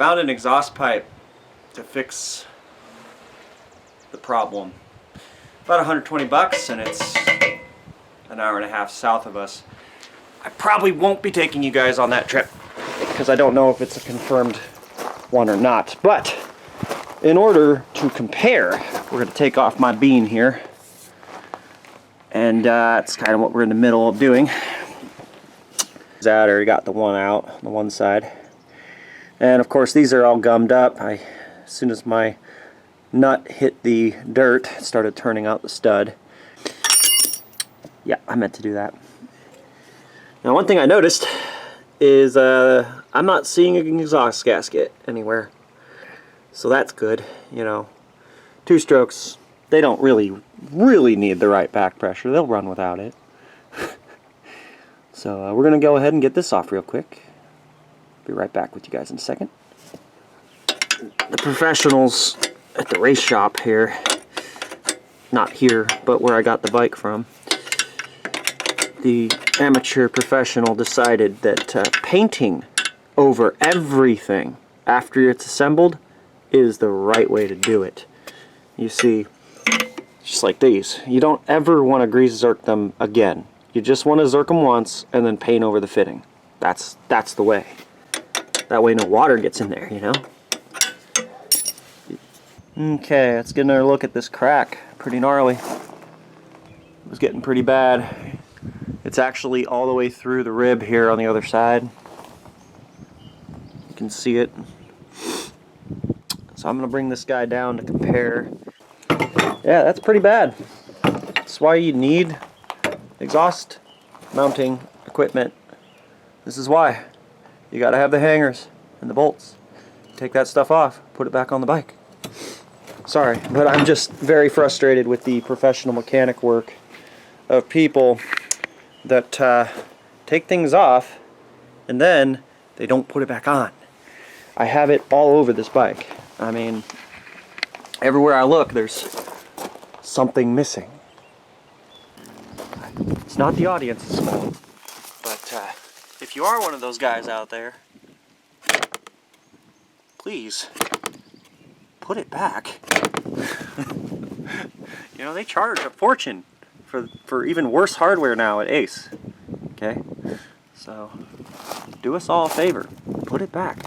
found an exhaust pipe to fix the problem. About 120 bucks, and it's an hour and a half south of us. I probably won't be taking you guys on that trip because I don't know if it's a confirmed one or not. But in order to compare, we're going to take off my bean here. And that's kind of what we're in the middle of doing. I already got the one out on the one side. And of course these are all gummed up. As soon as my nut hit the dirt, it started turning out the stud. Yeah, I meant to do that. Now one thing I noticed is I'm not seeing an exhaust gasket anywhere. So that's good, you know. Two strokes, they don't really need the right back pressure. They'll run without it. So we're going to go ahead and get this off real quick. Be right back with you guys in a second. The professionals at the race shop here, not here, but where I got the bike from, the amateur professional decided that painting over everything after it's assembled is the right way to do it. You see, just like these, you don't ever want to grease zerk them again. You just want to zerk them once and then paint over the fitting. That's the way. That way no water gets in there, you know? Okay, let's get another look at this crack. Pretty gnarly. It was getting pretty bad. It's actually all the way through the rib here on the other side. You can see it. So I'm going to bring this guy down to compare. Yeah, that's pretty bad. That's why you need exhaust mounting equipment. This is why. You got to have the hangers and the bolts. Take that stuff off, put it back on the bike. Sorry, but I'm just very frustrated with the professional mechanic work of people that take things off and then they don't put it back on. I have it all over this bike. I mean, everywhere I look there's something missing. It's not the audience's fault, but if you are one of those guys out there, please put it back. You know, they charge a fortune for even worse hardware now at Ace. Okay? So, do us all a favor. Put it back.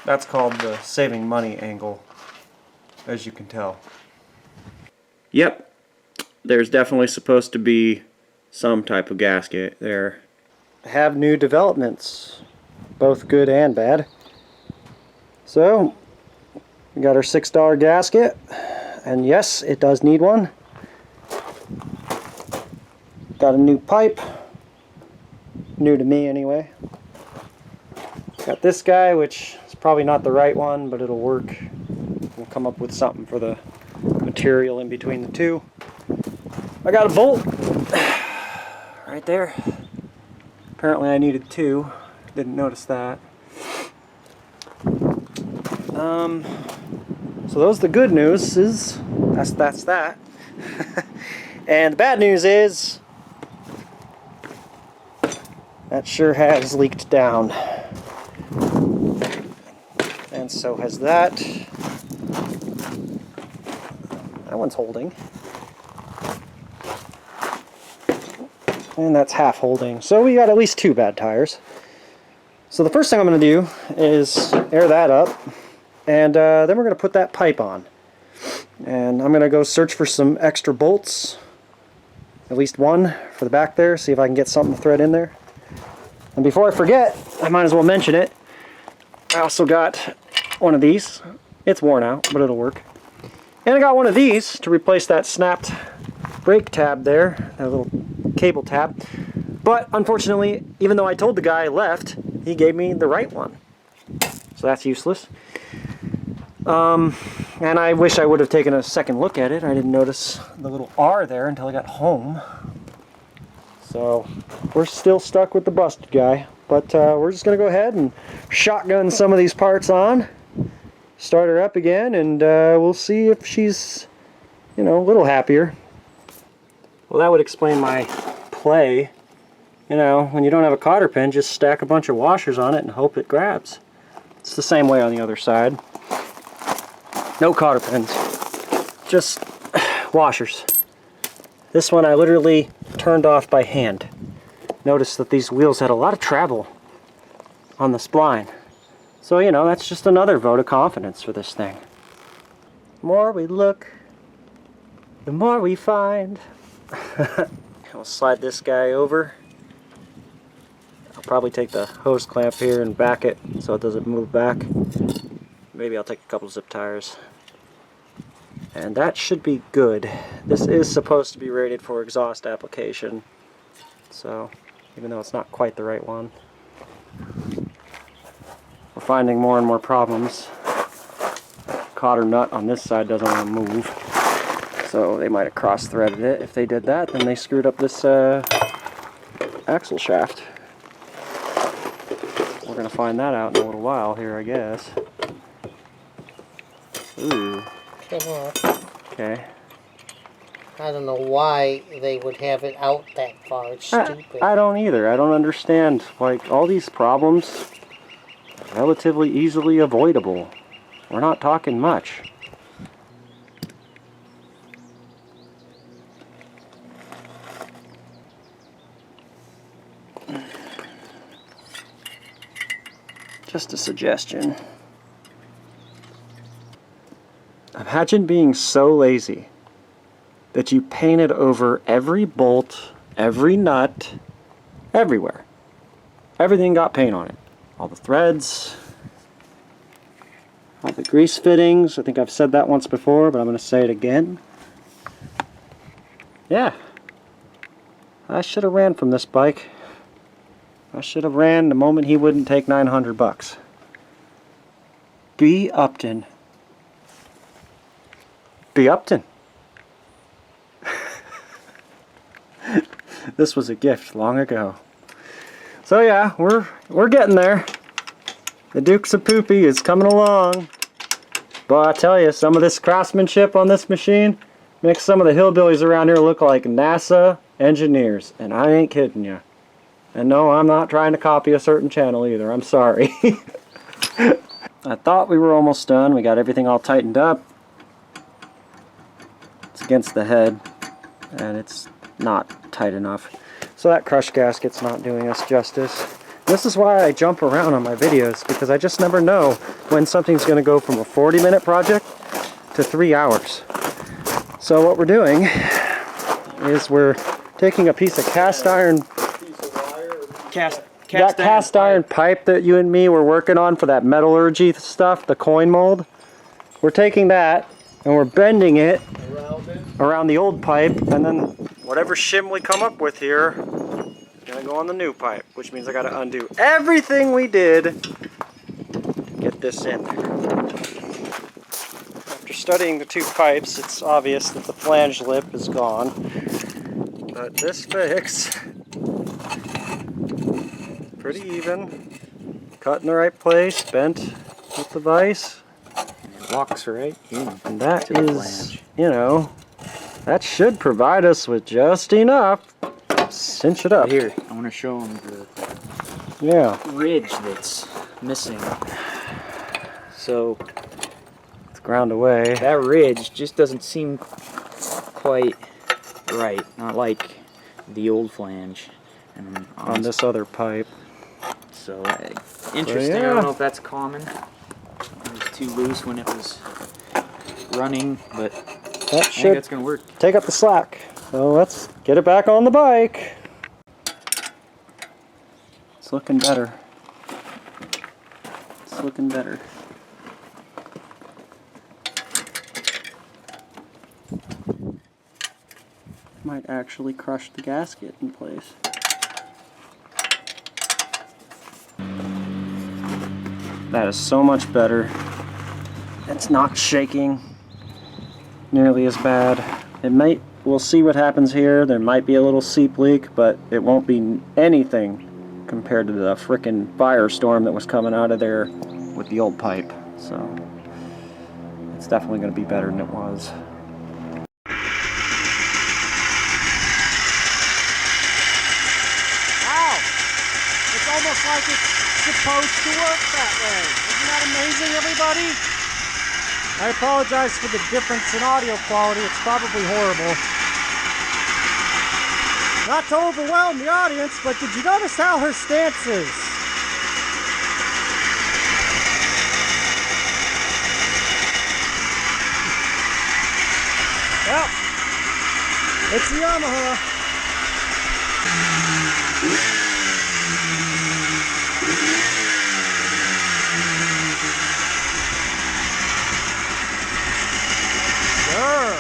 That's called the saving money angle, as you can tell. Yep. There's definitely supposed to be some type of gasket there. Have new developments, both good and bad. So, we got our $6 gasket, and yes, it does need one. Got a new pipe, new to me anyway. Got this guy, which is probably not the right one, but it'll work. We'll come up with something for the material in between the two. I got a bolt right there. Apparently I needed two. Didn't notice that. So those are the good news. That's that. And the bad news is that sure has leaked down. And so has that. That one's holding. And that's half holding. So we got at least two bad tires. So the first thing I'm going to do is air that up. And then we're going to put that pipe on. And I'm going to go search for some extra bolts. At least one for the back there. See if I can get something to thread in there. And before I forget, I might as well mention it. I also got one of these. It's worn out, but it'll work. And I got one of these to replace that snapped brake tab there. That little cable tab. But unfortunately, even though I told the guy I left, he gave me the right one. So that's useless. And I wish I would have taken a second look at it. I didn't notice the little R there until I got home. So we're still stuck with the busted guy. But we're just going to go ahead and shotgun some of these parts on. Start her up again, and we'll see if she's, you know, a little happier. Well, that would explain my play you know, when you don't have a cotter pin, just stack a bunch of washers on it and hope it grabs. It's the same way on the other side. No cotter pins, just washers. This one I literally turned off by hand. Notice that these wheels had a lot of travel on the spline. So, you know, that's just another vote of confidence for this thing. The more we look, the more we find. I'll slide this guy over. I'll probably take the hose clamp here and back it so it doesn't move back. Maybe I'll take a couple zip tires. And that should be good. This is supposed to be rated for exhaust application. So, even though it's not quite the right one. We're finding more and more problems. Cotter nut on this side doesn't want to move. So they might have cross-threaded it. If they did that, then they screwed up this axle shaft. We're going to find that out in a little while here, I guess. Ooh. Okay. I don't know why they would have it out that far. It's stupid. I don't either. I don't understand. Like, all these problems are relatively easily avoidable. We're not talking much. Just a suggestion. Imagine being so lazy that you painted over every bolt, every nut, everywhere. Everything got paint on it. All the threads, all the grease fittings. I think I've said that once before, but I'm going to say it again. Yeah. I should have ran from this bike. I should have ran the moment he wouldn't take $900. B. Upton. B. Upton. This was a gift long ago. So yeah, we're getting there. The Dukes of Poopy is coming along. But I tell you, some of this craftsmanship on this machine makes some of the hillbillies around here look like NASA engineers. And I ain't kidding you. And no, I'm not trying to copy a certain channel either. I'm sorry. I thought we were almost done. We got everything all tightened up. It's against the head. And it's not tight enough. So that crush gasket's not doing us justice. This is why I jump around on my videos, because I just never know when something's going to go from a 40-minute project to 3 hours. So what we're doing is we're taking a piece of cast iron pipe that you and me were working on for that metallurgy stuff, the coin mold. We're taking that and we're bending it around the old pipe, and then whatever shim we come up with here is going to go on the new pipe, which means I got to undo everything we did to get this in there. After studying the two pipes, it's obvious that the flange lip is gone, but this fix, pretty even, cut in the right place, bent with the vise. It walks right in. And that is, you know, that should provide us with just enough. Cinch it up. Here, I want to show them the ridge that's missing. So, it's ground away. That ridge just doesn't seem quite right. Not like the old flange. And on this other pipe. So, interesting. I don't know if that's common. It was too loose when it was running, but that I think that's going to work. Take up the slack. So let's get it back on the bike. It's looking better. It's looking better. Might actually crush the gasket in place. That is so much better. It's not shaking nearly as bad. It might, we'll see what happens here. There might be a little seep leak, but it won't be anything compared to the frickin' firestorm that was coming out of there with the old pipe. So it's definitely going to be better than it was. just like it's supposed to work that way. Isn't that amazing, everybody? I apologize for the difference in audio quality. It's probably horrible. Not to overwhelm the audience, but did you notice how her stance is? Well, it's a Yamaha. Sure.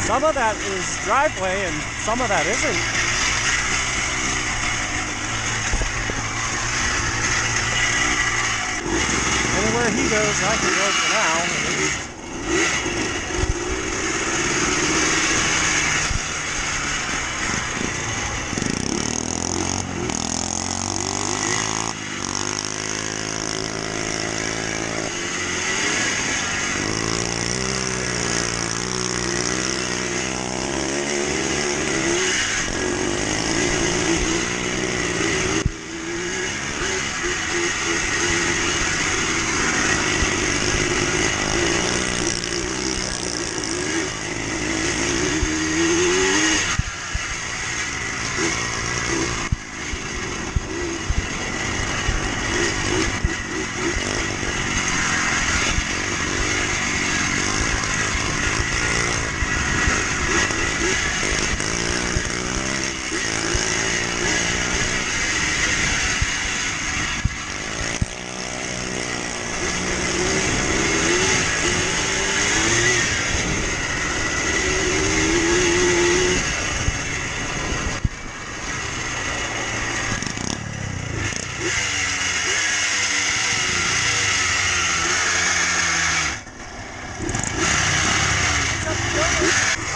Some of that is driveway and some of that isn't. Anywhere he goes, I can go for now, at least.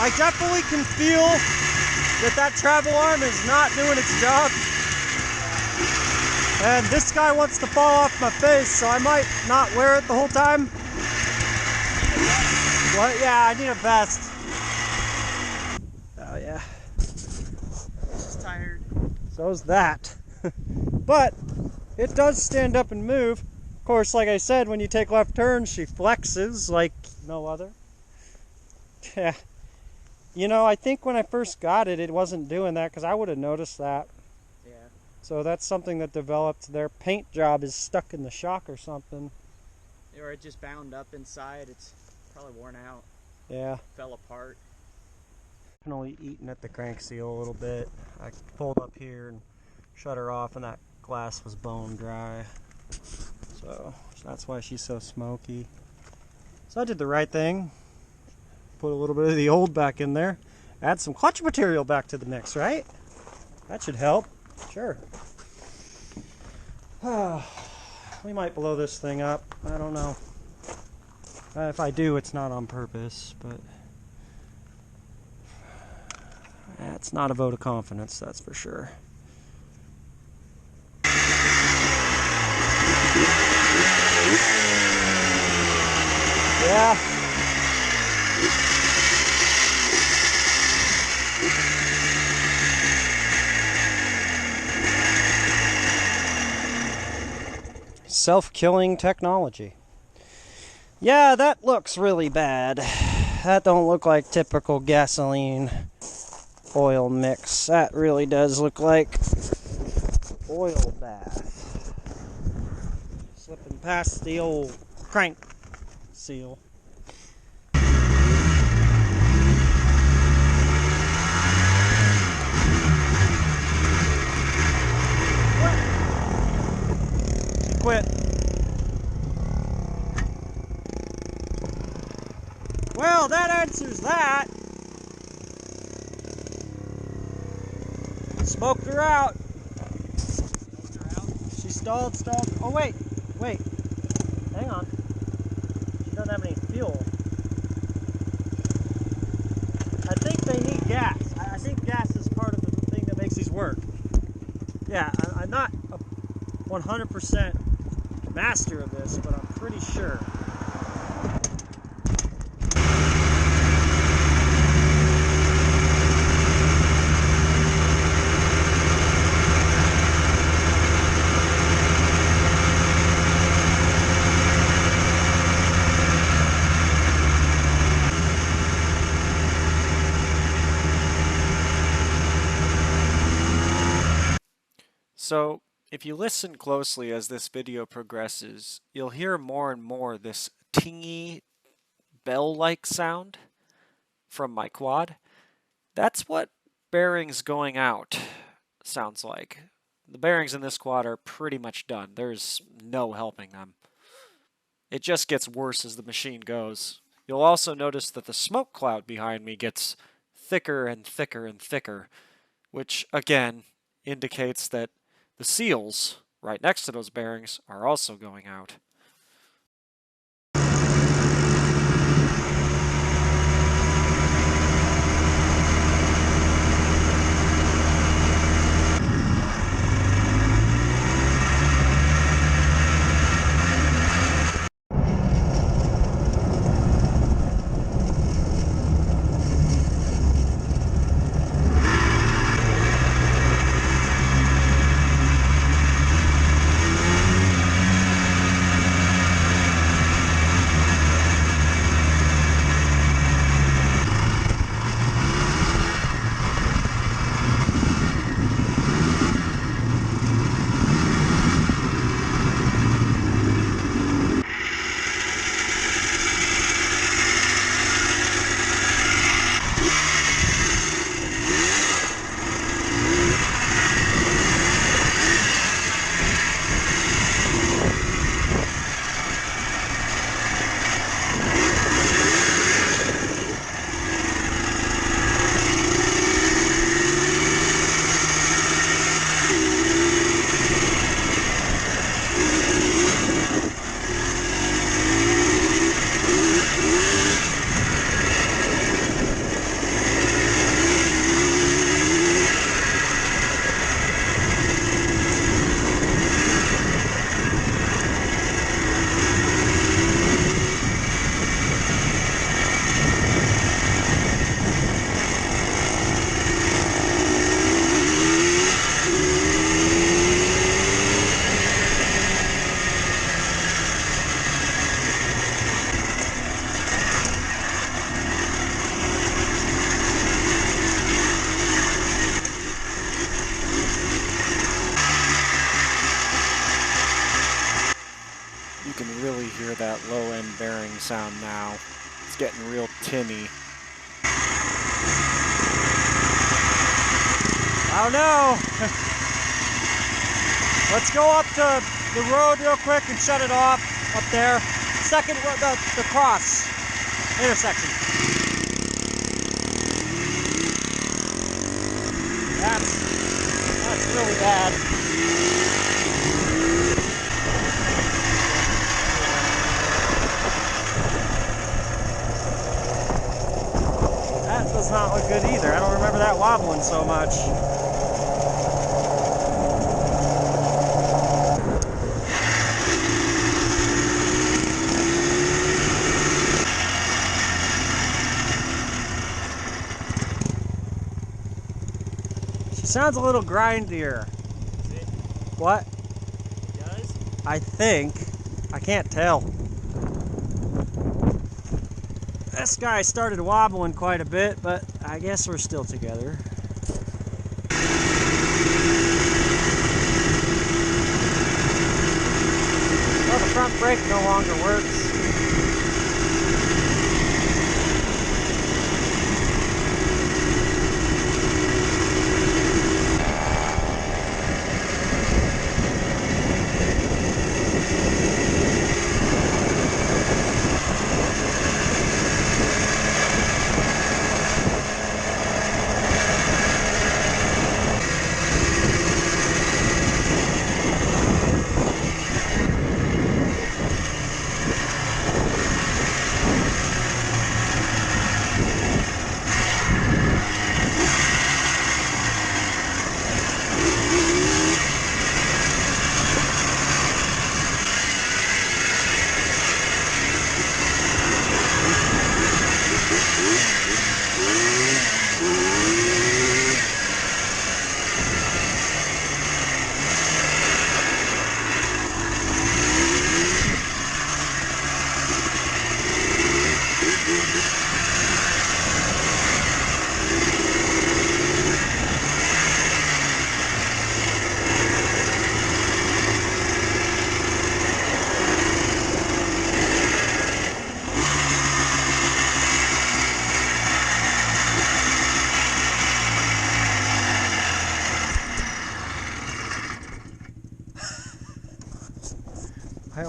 I definitely can feel that travel arm is not doing its job. And this guy wants to fall off my face, so I might not wear it the whole time. What? Yeah, I need a vest. Oh yeah. She's tired. So's that. But it does stand up and move. Of course, like I said, when you take left turns, she flexes like no other. Yeah. You know, I think when I first got it, it wasn't doing that because I would have noticed that. Yeah. So that's something that developed. Their paint job is stuck in the shock or something. Or it just bound up inside. It's probably worn out. Yeah. Fell apart. Definitely eating at the crank seal a little bit. I pulled up here and shut her off, and that glass was bone dry. So that's why she's so smoky. So I did the right thing. Put a little bit of the old back in there. Add some clutch material back to the mix, right? That should help. Sure. We might blow this thing up. I don't know. If I do, it's not on purpose, but it's not a vote of confidence, that's for sure. Yeah. Self-killing technology. Yeah, that looks really bad. That don't look like typical gasoline oil mix. That really does look like oil bath. Slipping past the old crank seal. Well, that answers that. Smoked her out. She stalled. Oh, wait. Hang on. She doesn't have any fuel. I think they need gas. I think gas is part of the thing that makes these work. Yeah, I'm not a 100% master of this, but I'm pretty sure. So, if you listen closely as this video progresses, you'll hear more and more this tingy, bell-like sound from my quad. That's what bearings going out sounds like. The bearings in this quad are pretty much done. There's no helping them. It just gets worse as the machine goes. You'll also notice that the smoke cloud behind me gets thicker and thicker and thicker, which, again, indicates that the seals right next to those bearings are also going out. You can really hear that low-end bearing sound now. It's getting real tinny. I don't know. Let's go up to the road real quick and shut it off up there. Second, the cross intersection. That's really bad. That does not look good either. I don't remember that wobbling so much. She sounds a little grindier. What? It does? I think. I can't tell. This guy started wobbling quite a bit, but I guess we're still together. Well, the front brake no longer works.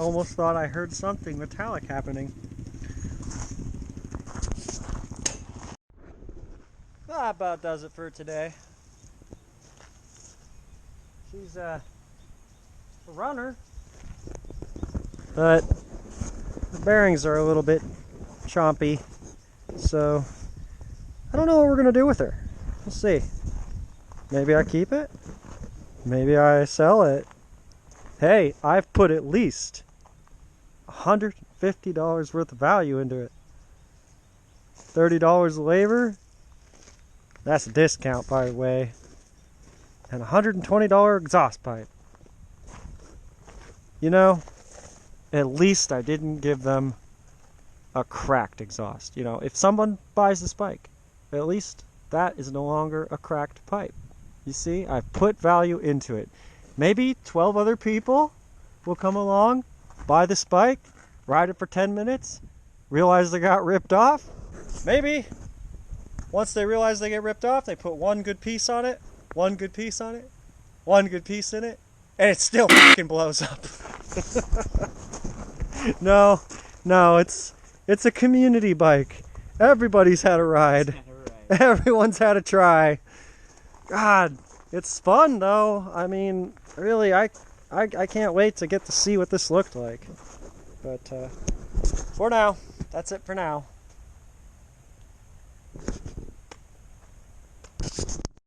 almost thought I heard something metallic happening. That about does it for today. She's a runner, but the bearings are a little bit chompy, so I don't know what we're gonna do with her. We'll see. Maybe I keep it, maybe I sell it. Hey, I've put at least $150 worth of value into it. $30 labor, that's a discount by the way, and $120 exhaust pipe. You know, at least I didn't give them a cracked exhaust. You know, if someone buys this bike, at least that is no longer a cracked pipe. You see, I've put value into it. Maybe 12 other people will come along, buy this bike, ride it for 10 minutes, realize they got ripped off. Maybe once they realize they get ripped off, they put one good piece on it, one good piece on it, one good piece in it, and it still fucking blows up. No, it's a community bike. Everybody's had a ride. Everyone's had a try. God, it's fun though. I mean, really, I can't wait to get to see what this looked like. But for now, that's it for now.